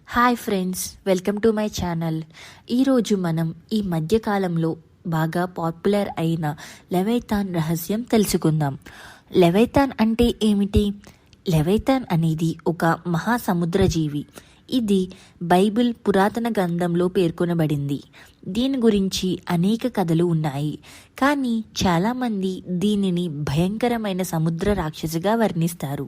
Hi friends, welcome to my channel. ఈరోజు మనం ఈ మధ్యకాలంలో బాగా పాపులర్ అయిన లెవైథాన్ రహస్యం తెలుసుకుందాం. లెవైథాన్ అంటే ఏమిటి? లెవైథాన్ అనేది ఒక మహాసముద్ర జీవి. ఇది బైబిల్ పురాతన గ్రంథంలో పేర్కొనబడింది. దీని గురించి అనేక కథలు ఉన్నాయి, కానీ చాలామంది దీనిని భయంకరమైన సముద్ర రాక్షసిగా వర్ణిస్తారు.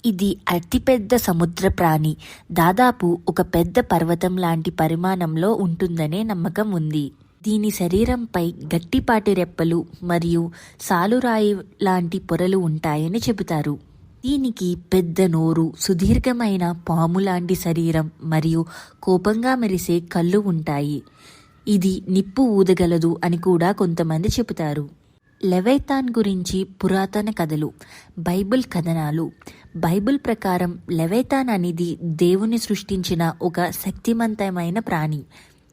ఇది అతిపెద్ద సముద్ర ప్రాణి. దాదాపు ఒక పెద్ద పర్వతం లాంటి పరిమాణంలో ఉంటుందనే నమ్మకం ఉంది. దీని శరీరంపై గట్టిపాటి రెప్పలు మరియు సాలురాయి లాంటి పొరలు ఉంటాయని చెబుతారు. దీనికి పెద్ద నోరు, సుదీర్ఘమైన పాము లాంటి శరీరం మరియు కోపంగా మెరిసే కళ్ళు ఉంటాయి. ఇది నిప్పు ఊదగలదు అని కూడా కొంతమంది చెబుతారు. లెవైథాన్ గురించి పురాతన కథలు, బైబిల్ కథనాలు. బైబిల్ ప్రకారం లెవైథాన్ అనేది దేవుని సృష్టించిన ఒక శక్తివంతమైన ప్రాణి.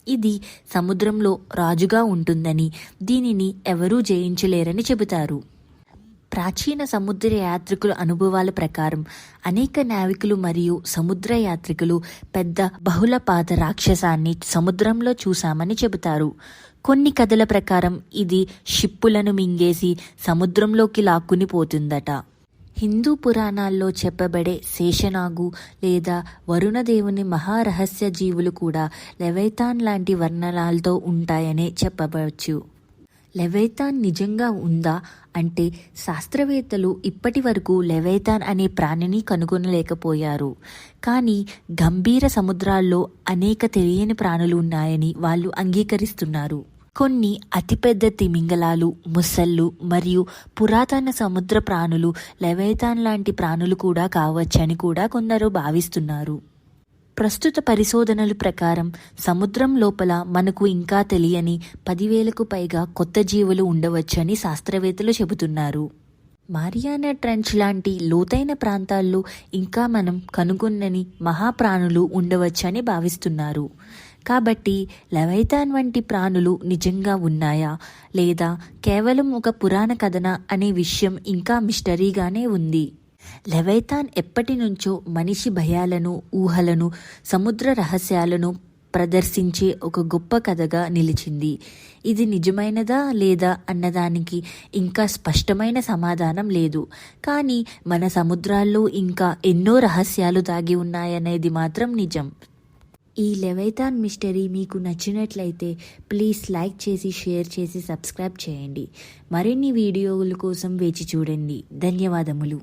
ఇది సముద్రంలో రాజుగా ఉంటుందని, దీనిని ఎవరూ జయించలేరని చెబుతారు. ప్రాచీన సముద్ర యాత్రికుల అనుభవాల ప్రకారం అనేక నావికులు మరియు సముద్ర యాత్రికులు పెద్ద బహుళపాద రాక్షసాన్ని సముద్రంలో చూశామని చెబుతారు. కొన్ని కథల ప్రకారం ఇది షిప్పులను మింగేసి సముద్రంలోకి లాక్కుని పోతుందట. హిందూ పురాణాల్లో చెప్పబడే శేషనాగు లేదా వరుణదేవుని మహారహస్య జీవులు కూడా లెవైథాన్ లాంటి వర్ణనాలతో ఉంటాయనే చెప్పవచ్చు. లెవైథాన్ నిజంగా ఉందా అంటే శాస్త్రవేత్తలు ఇప్పటి వరకు లెవైథాన్ అనే ప్రాణిని కనుగొనలేకపోయారు. కానీ గంభీర సముద్రాల్లో అనేక తెలియని ప్రాణులు ఉన్నాయని వాళ్ళు అంగీకరిస్తున్నారు. కొన్ని అతిపెద్ద తిమింగలాలు, ముసళ్ళు మరియు పురాతన సముద్ర ప్రాణులు లెవైథాన్ లాంటి ప్రాణులు కూడా కావచ్చని కూడా కొందరు భావిస్తున్నారు. ప్రస్తుత పరిశోధనల ప్రకారం సముద్రం లోపల మనకు ఇంకా తెలియని 10,000కు పైగా కొత్త జీవులు ఉండవచ్చని శాస్త్రవేత్తలు చెబుతున్నారు. మారియానా ట్రెంచ్ లాంటి లోతైన ప్రాంతాల్లో ఇంకా మనం కనుగొన్నని మహాప్రాణులు ఉండవచ్చని భావిస్తున్నారు. కాబట్టి లెవైథాన్ వంటి ప్రాణులు నిజంగా ఉన్నాయా లేదా కేవలం ఒక పురాణ కథన అనే విషయం ఇంకా మిస్టరీగానే ఉంది. లెవైథాన్ ఎప్పటి నుంచో మనిషి భయాలను, ఊహలను, సముద్ర రహస్యాలను ప్రదర్శించే ఒక గొప్ప కథగా నిలిచింది. ఇది నిజమైనదా లేదా అన్నదానికి ఇంకా స్పష్టమైన సమాధానం లేదు. కానీ మన సముద్రాల్లో ఇంకా ఎన్నో రహస్యాలు దాగి ఉన్నాయనేది మాత్రం నిజం. ఈ లెవైథాన్ మిస్టరీ మీకు నచ్చినట్లయితే ప్లీజ్ లైక్ చేసి, షేర్ చేసి, సబ్స్క్రైబ్ చేయండి. మరిన్ని వీడియోల కోసం వేచి చూడండి. ధన్యవాదములు.